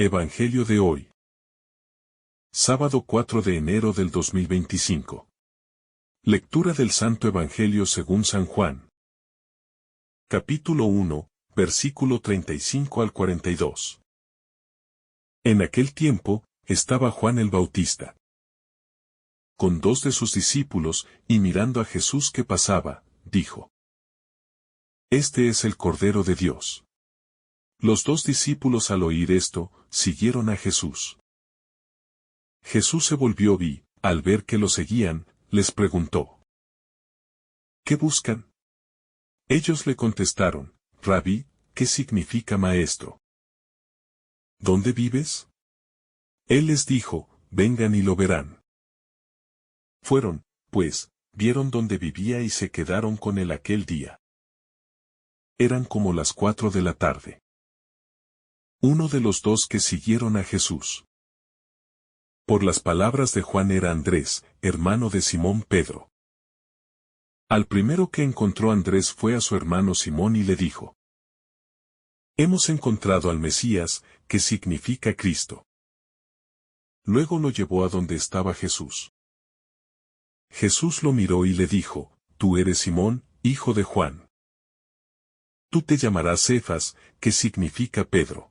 Evangelio de hoy. Sábado 4 de enero del 2025. Lectura del Santo Evangelio según San Juan. Capítulo 1, versículo 35 al 42. En aquel tiempo, estaba Juan el Bautista con dos de sus discípulos, y mirando a Jesús que pasaba, dijo: Este es el Cordero de Dios. Los dos discípulos al oír esto, siguieron a Jesús. Jesús se volvió y, al ver que lo seguían, les preguntó: ¿Qué buscan? Ellos le contestaron: Rabí, ¿qué significa maestro? ¿Dónde vives? Él les dijo: Vengan y lo verán. Fueron, pues, vieron dónde vivía y se quedaron con él aquel día. Eran como las 4 de la tarde. Uno de los dos que siguieron a Jesús, por las palabras de Juan, era Andrés, hermano de Simón Pedro. Al primero que encontró Andrés fue a su hermano Simón y le dijo: Hemos encontrado al Mesías, que significa Cristo. Luego lo llevó a donde estaba Jesús. Jesús lo miró y le dijo: Tú eres Simón, hijo de Juan. Tú te llamarás Cefas, que significa Pedro.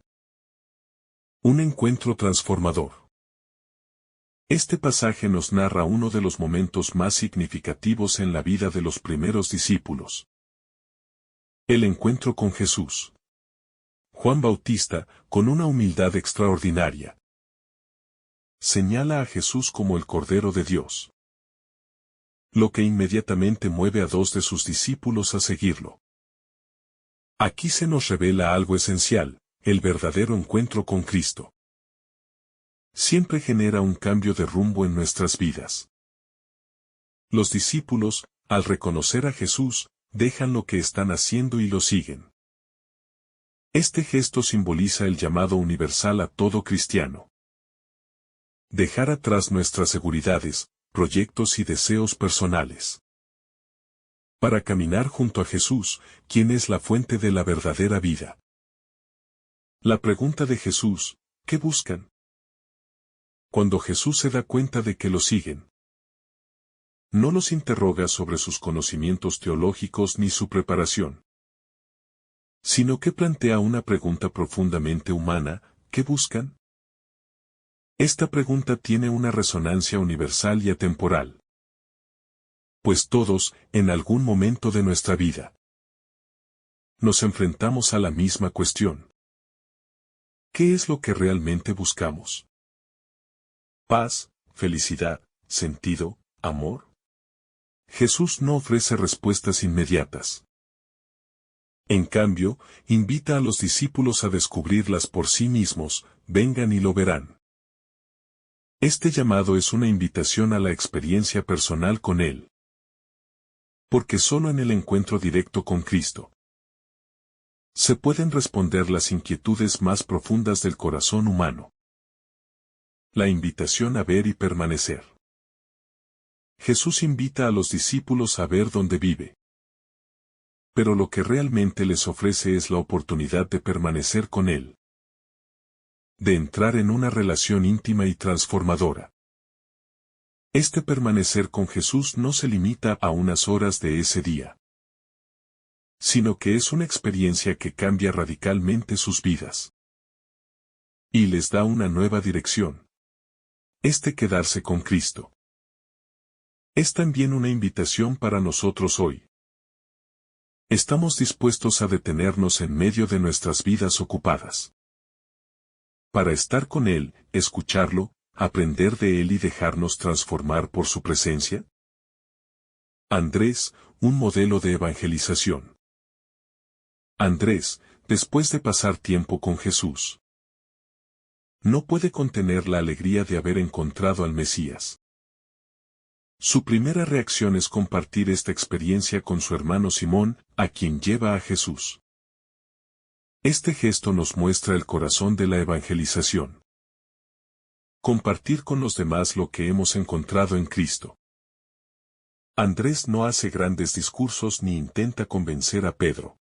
Un encuentro transformador. Este pasaje nos narra uno de los momentos más significativos en la vida de los primeros discípulos. El encuentro con Jesús. Juan Bautista, con una humildad extraordinaria, señala a Jesús como el Cordero de Dios, lo que inmediatamente mueve a dos de sus discípulos a seguirlo. Aquí se nos revela algo esencial: el verdadero encuentro con Cristo siempre genera un cambio de rumbo en nuestras vidas. Los discípulos, al reconocer a Jesús, dejan lo que están haciendo y lo siguen. Este gesto simboliza el llamado universal a todo cristiano: dejar atrás nuestras seguridades, proyectos y deseos personales, para caminar junto a Jesús, quien es la fuente de la verdadera vida. La pregunta de Jesús: ¿qué buscan? Cuando Jesús se da cuenta de que lo siguen, no los interroga sobre sus conocimientos teológicos ni su preparación, sino que plantea una pregunta profundamente humana: ¿qué buscan? Esta pregunta tiene una resonancia universal y atemporal, pues todos, en algún momento de nuestra vida, nos enfrentamos a la misma cuestión. ¿Qué es lo que realmente buscamos? ¿Paz, felicidad, sentido, amor? Jesús no ofrece respuestas inmediatas. En cambio, invita a los discípulos a descubrirlas por sí mismos: vengan y lo verán. Este llamado es una invitación a la experiencia personal con Él, porque solo en el encuentro directo con Cristo se pueden responder las inquietudes más profundas del corazón humano. La invitación a ver y permanecer. Jesús invita a los discípulos a ver dónde vive, pero lo que realmente les ofrece es la oportunidad de permanecer con Él, de entrar en una relación íntima y transformadora. Este permanecer con Jesús no se limita a unas horas de ese día, sino que es una experiencia que cambia radicalmente sus vidas y les da una nueva dirección. Quedarse con Cristo es también una invitación para nosotros hoy. ¿Estamos dispuestos a detenernos en medio de nuestras vidas ocupadas para estar con Él, escucharlo, aprender de Él y dejarnos transformar por su presencia? Andrés, un modelo de evangelización. Andrés, después de pasar tiempo con Jesús, no puede contener la alegría de haber encontrado al Mesías. Su primera reacción es compartir esta experiencia con su hermano Simón, a quien lleva a Jesús. Este gesto nos muestra el corazón de la evangelización: compartir con los demás lo que hemos encontrado en Cristo. Andrés no hace grandes discursos ni intenta convencer a Pedro.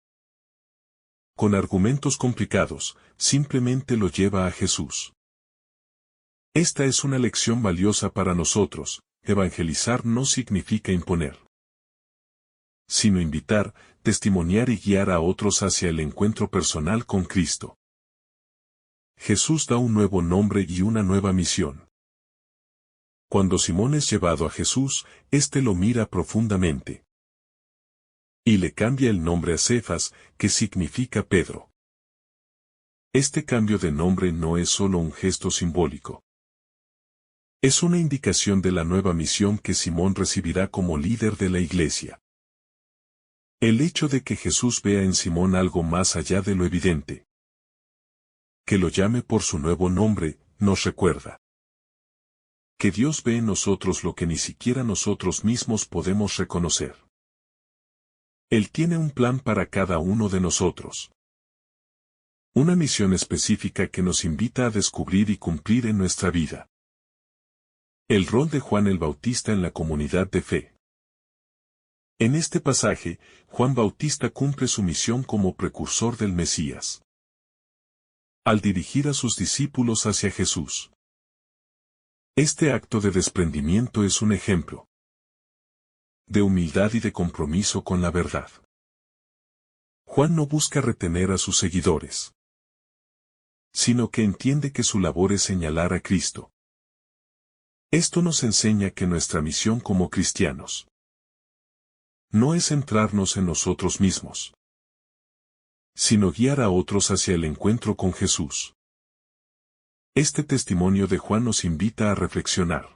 con argumentos complicados, simplemente lo lleva a Jesús. Esta es una lección valiosa para nosotros. Evangelizar no significa imponer, sino invitar, testimoniar y guiar a otros hacia el encuentro personal con Cristo. Jesús da un nuevo nombre y una nueva misión. Cuando Simón es llevado a Jesús, éste lo mira profundamente y le cambia el nombre a Cefas, que significa Pedro. Este cambio de nombre no es solo un gesto simbólico. Es una indicación de la nueva misión que Simón recibirá como líder de la iglesia. El hecho de que Jesús vea en Simón algo más allá de lo evidente, que lo llame por su nuevo nombre, nos recuerda que Dios ve en nosotros lo que ni siquiera nosotros mismos podemos reconocer. Él tiene un plan para cada uno de nosotros. Una misión específica que nos invita a descubrir y cumplir en nuestra vida. El rol de Juan el Bautista en la comunidad de fe. En este pasaje, Juan Bautista cumple su misión como precursor del Mesías, al dirigir a sus discípulos hacia Jesús. Este acto de desprendimiento es un ejemplo de humildad y de compromiso con la verdad. Juan no busca retener a sus seguidores, sino que entiende que su labor es señalar a Cristo. Esto nos enseña que nuestra misión como cristianos no es centrarnos en nosotros mismos, sino guiar a otros hacia el encuentro con Jesús. Este testimonio de Juan nos invita a reflexionar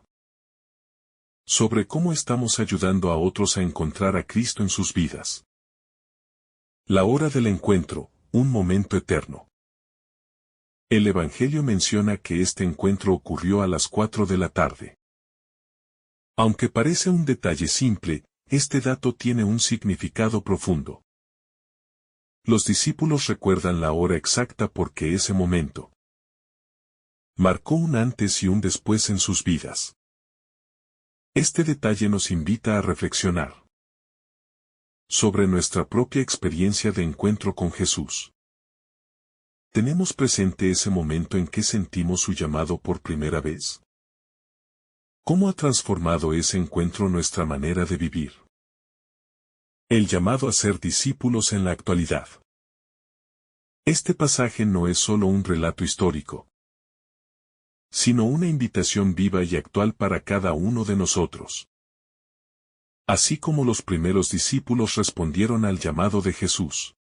sobre cómo estamos ayudando a otros a encontrar a Cristo en sus vidas. La hora del encuentro, un momento eterno. El Evangelio menciona que este encuentro ocurrió a las 4 de la tarde. Aunque parece un detalle simple, este dato tiene un significado profundo. Los discípulos recuerdan la hora exacta porque ese momento marcó un antes y un después en sus vidas. Este detalle nos invita a reflexionar sobre nuestra propia experiencia de encuentro con Jesús. ¿Tenemos presente ese momento en que sentimos su llamado por primera vez? ¿Cómo ha transformado ese encuentro nuestra manera de vivir? El llamado a ser discípulos en la actualidad. Este pasaje no es solo un relato histórico, sino una invitación viva y actual para cada uno de nosotros. Así como los primeros discípulos respondieron al llamado de Jesús,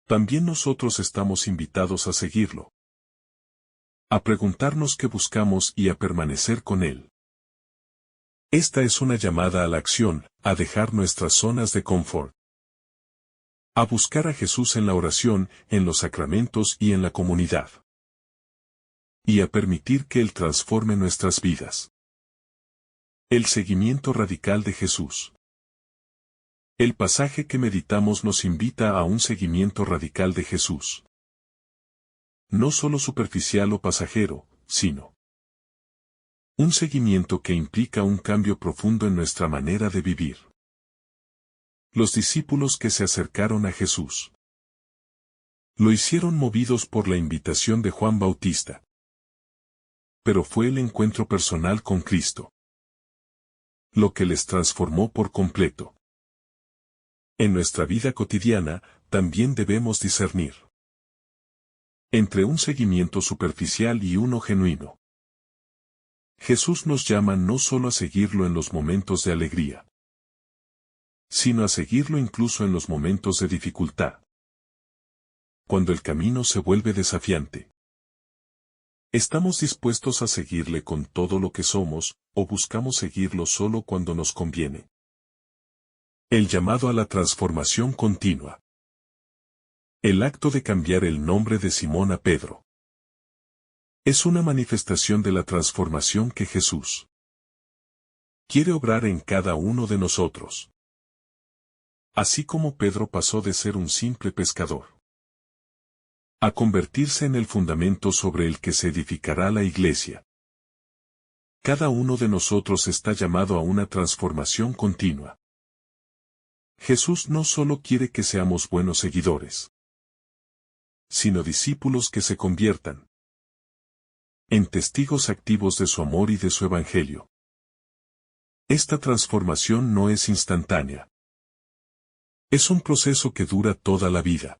también nosotros estamos invitados a seguirlo, a preguntarnos qué buscamos y a permanecer con Él. Esta es una llamada a la acción, a dejar nuestras zonas de confort, a buscar a Jesús en la oración, en los sacramentos y en la comunidad, y a permitir que Él transforme nuestras vidas. El seguimiento radical de Jesús. El pasaje que meditamos nos invita a un seguimiento radical de Jesús. No solo superficial o pasajero, sino un seguimiento que implica un cambio profundo en nuestra manera de vivir. Los discípulos que se acercaron a Jesús lo hicieron movidos por la invitación de Juan Bautista. Pero fue el encuentro personal con Cristo lo que les transformó por completo. En nuestra vida cotidiana, también debemos discernir entre un seguimiento superficial y uno genuino. Jesús nos llama no solo a seguirlo en los momentos de alegría, sino a seguirlo incluso en los momentos de dificultad. Cuando el camino se vuelve desafiante, ¿estamos dispuestos a seguirle con todo lo que somos, o buscamos seguirlo solo cuando nos conviene? El llamado a la transformación continua. El acto de cambiar el nombre de Simón a Pedro es una manifestación de la transformación que Jesús quiere obrar en cada uno de nosotros. Así como Pedro pasó de ser un simple pescador a convertirse en el fundamento sobre el que se edificará la iglesia. Cada uno de nosotros está llamado a una transformación continua. Jesús no solo quiere que seamos buenos seguidores, sino discípulos que se conviertan en testigos activos de su amor y de su evangelio. Esta transformación no es instantánea. Es un proceso que dura toda la vida,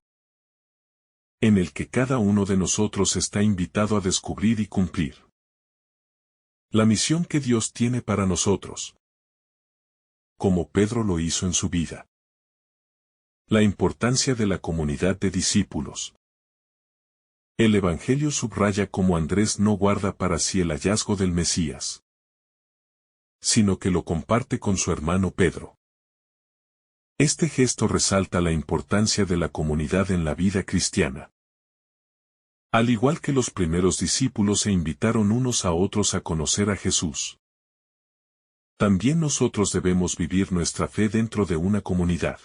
en el que cada uno de nosotros está invitado a descubrir y cumplir la misión que Dios tiene para nosotros, como Pedro lo hizo en su vida. La importancia de la comunidad de discípulos. El Evangelio subraya cómo Andrés no guarda para sí el hallazgo del Mesías, sino que lo comparte con su hermano Pedro. Este gesto resalta la importancia de la comunidad en la vida cristiana. Al igual que los primeros discípulos se invitaron unos a otros a conocer a Jesús, también nosotros debemos vivir nuestra fe dentro de una comunidad,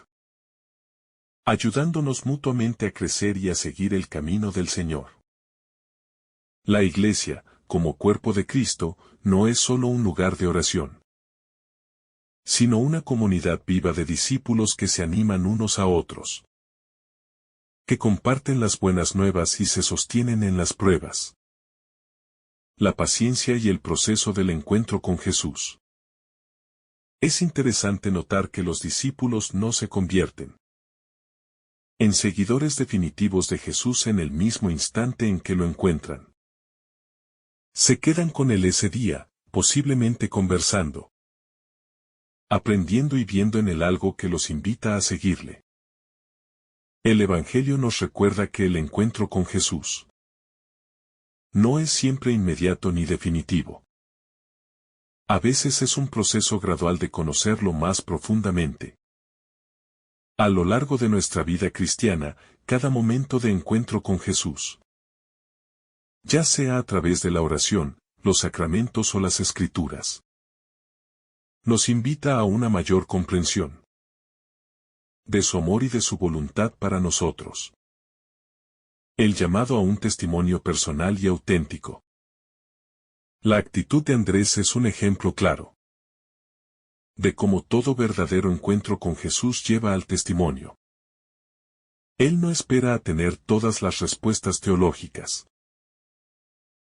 ayudándonos mutuamente a crecer y a seguir el camino del Señor. La Iglesia, como cuerpo de Cristo, no es solo un lugar de oración, sino una comunidad viva de discípulos que se animan unos a otros, que comparten las buenas nuevas y se sostienen en las pruebas. La paciencia y el proceso del encuentro con Jesús. Es interesante notar que los discípulos no se convierten en seguidores definitivos de Jesús en el mismo instante en que lo encuentran. Se quedan con él ese día, posiblemente conversando, aprendiendo y viendo en él algo que los invita a seguirle. El Evangelio nos recuerda que el encuentro con Jesús no es siempre inmediato ni definitivo. A veces es un proceso gradual de conocerlo más profundamente. A lo largo de nuestra vida cristiana, cada momento de encuentro con Jesús, ya sea a través de la oración, los sacramentos o las escrituras, nos invita a una mayor comprensión de su amor y de su voluntad para nosotros. El llamado a un testimonio personal y auténtico. La actitud de Andrés es un ejemplo claro de cómo todo verdadero encuentro con Jesús lleva al testimonio. Él no espera a tener todas las respuestas teológicas,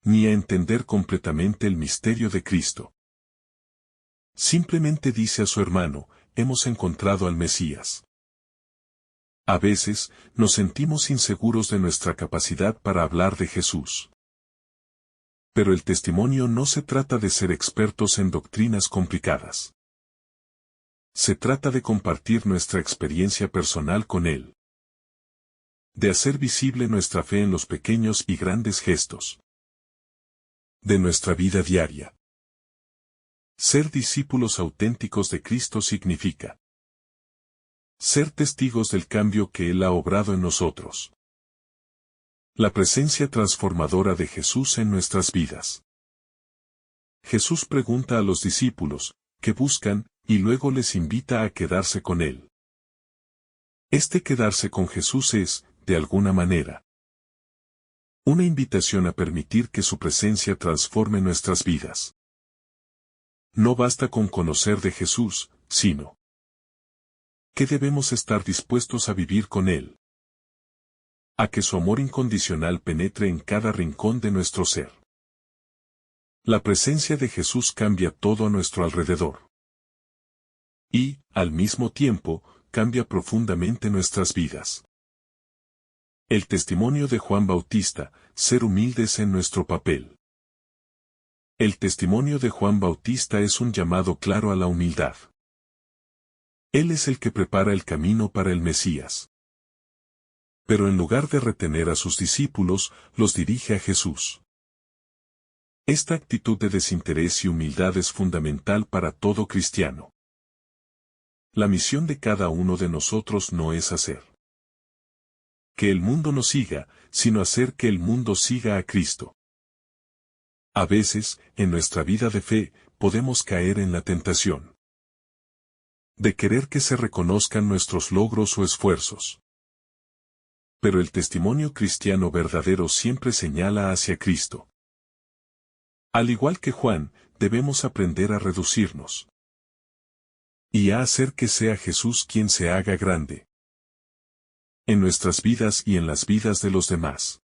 ni a entender completamente el misterio de Cristo. Simplemente dice a su hermano, hemos encontrado al Mesías. A veces, nos sentimos inseguros de nuestra capacidad para hablar de Jesús. Pero el testimonio no se trata de ser expertos en doctrinas complicadas. Se trata de compartir nuestra experiencia personal con Él. De hacer visible nuestra fe en los pequeños y grandes gestos de nuestra vida diaria. Ser discípulos auténticos de Cristo significa ser testigos del cambio que Él ha obrado en nosotros. La presencia transformadora de Jesús en nuestras vidas. Jesús pregunta a los discípulos, ¿qué buscan?, y luego les invita a quedarse con Él. Este quedarse con Jesús es, de alguna manera, una invitación a permitir que su presencia transforme nuestras vidas. No basta con conocer de Jesús, sino que debemos estar dispuestos a vivir con Él. A que su amor incondicional penetre en cada rincón de nuestro ser. La presencia de Jesús cambia todo a nuestro alrededor. Y, al mismo tiempo, cambia profundamente nuestras vidas. El testimonio de Juan Bautista, ser humildes en nuestro papel. El testimonio de Juan Bautista es un llamado claro a la humildad. Él es el que prepara el camino para el Mesías. Pero en lugar de retener a sus discípulos, los dirige a Jesús. Esta actitud de desinterés y humildad es fundamental para todo cristiano. La misión de cada uno de nosotros no es hacer que el mundo nos siga, sino hacer que el mundo siga a Cristo. A veces, en nuestra vida de fe, podemos caer en la tentación de querer que se reconozcan nuestros logros o esfuerzos. Pero el testimonio cristiano verdadero siempre señala hacia Cristo. Al igual que Juan, debemos aprender a reducirnos y a hacer que sea Jesús quien se haga grande. en nuestras vidas y en las vidas de los demás.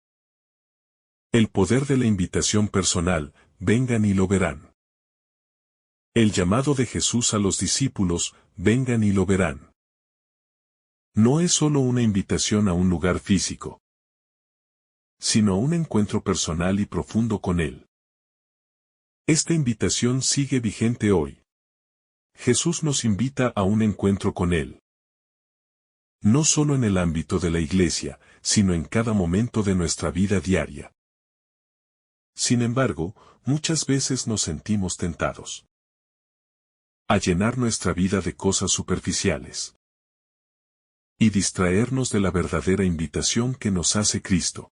El poder de la invitación personal, vengan y lo verán. El llamado de Jesús a los discípulos, vengan y lo verán. No es solo una invitación a un lugar físico, sino a un encuentro personal y profundo con Él. Esta invitación sigue vigente hoy. Jesús nos invita a un encuentro con Él. No solo en el ámbito de la iglesia, sino en cada momento de nuestra vida diaria. Sin embargo, muchas veces nos sentimos tentados a llenar nuestra vida de cosas superficiales y distraernos de la verdadera invitación que nos hace Cristo.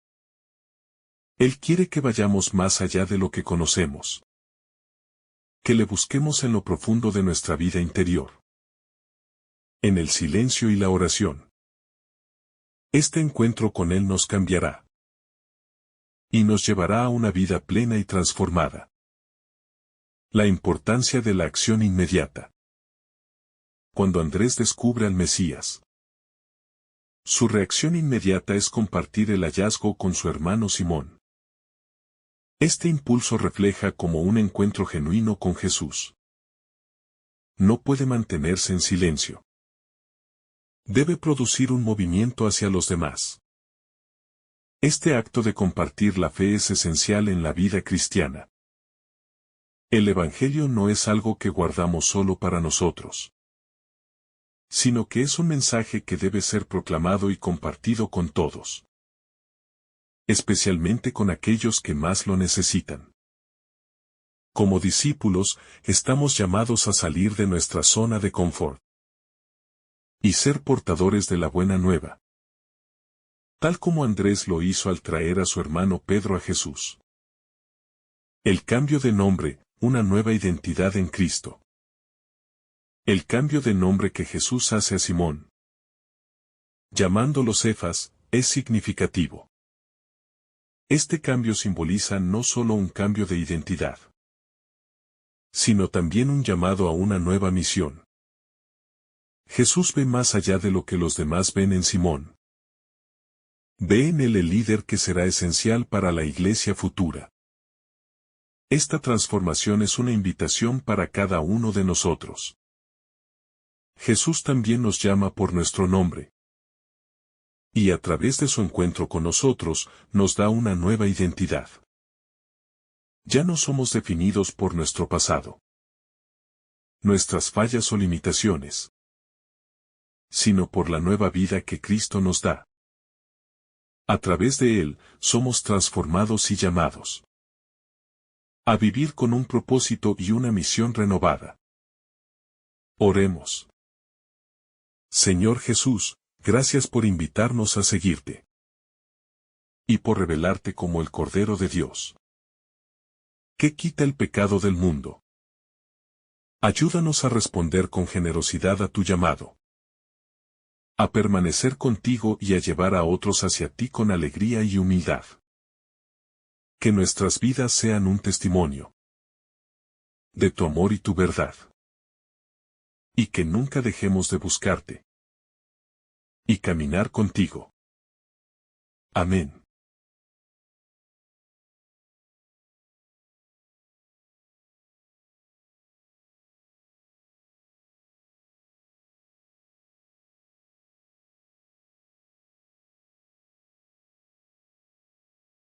Él quiere que vayamos más allá de lo que conocemos, que le busquemos en lo profundo de nuestra vida interior, en el silencio y la oración. Este encuentro con Él nos cambiará y nos llevará a una vida plena y transformada. La importancia de la acción inmediata. Cuando Andrés descubre al Mesías, su reacción inmediata es compartir el hallazgo con su hermano Simón. Este impulso refleja como un encuentro genuino con Jesús. No puede mantenerse en silencio. Debe producir un movimiento hacia los demás. Este acto de compartir la fe es esencial en la vida cristiana. El Evangelio no es algo que guardamos solo para nosotros, sino que es un mensaje que debe ser proclamado y compartido con todos, especialmente con aquellos que más lo necesitan. Como discípulos, estamos llamados a salir de nuestra zona de confort y ser portadores de la buena nueva, tal como Andrés lo hizo al traer a su hermano Pedro a Jesús. El cambio de nombre, una nueva identidad en Cristo. El cambio de nombre que Jesús hace a Simón, llamándolo Cefas, es significativo. Este cambio simboliza no solo un cambio de identidad, sino también un llamado a una nueva misión. Jesús ve más allá de lo que los demás ven en Simón. Ve en él el líder que será esencial para la iglesia futura. Esta transformación es una invitación para cada uno de nosotros. Jesús también nos llama por nuestro nombre. Y a través de su encuentro con nosotros, nos da una nueva identidad. Ya no somos definidos por nuestro pasado, nuestras fallas o limitaciones, sino por la nueva vida que Cristo nos da. A través de Él, somos transformados y llamados a vivir con un propósito y una misión renovada. Oremos. Señor Jesús, gracias por invitarnos a seguirte y por revelarte como el Cordero de Dios, que quita el pecado del mundo. Ayúdanos a responder con generosidad a tu llamado, a permanecer contigo y a llevar a otros hacia ti con alegría y humildad. Que nuestras vidas sean un testimonio de tu amor y tu verdad. Y que nunca dejemos de buscarte y caminar contigo. Amén.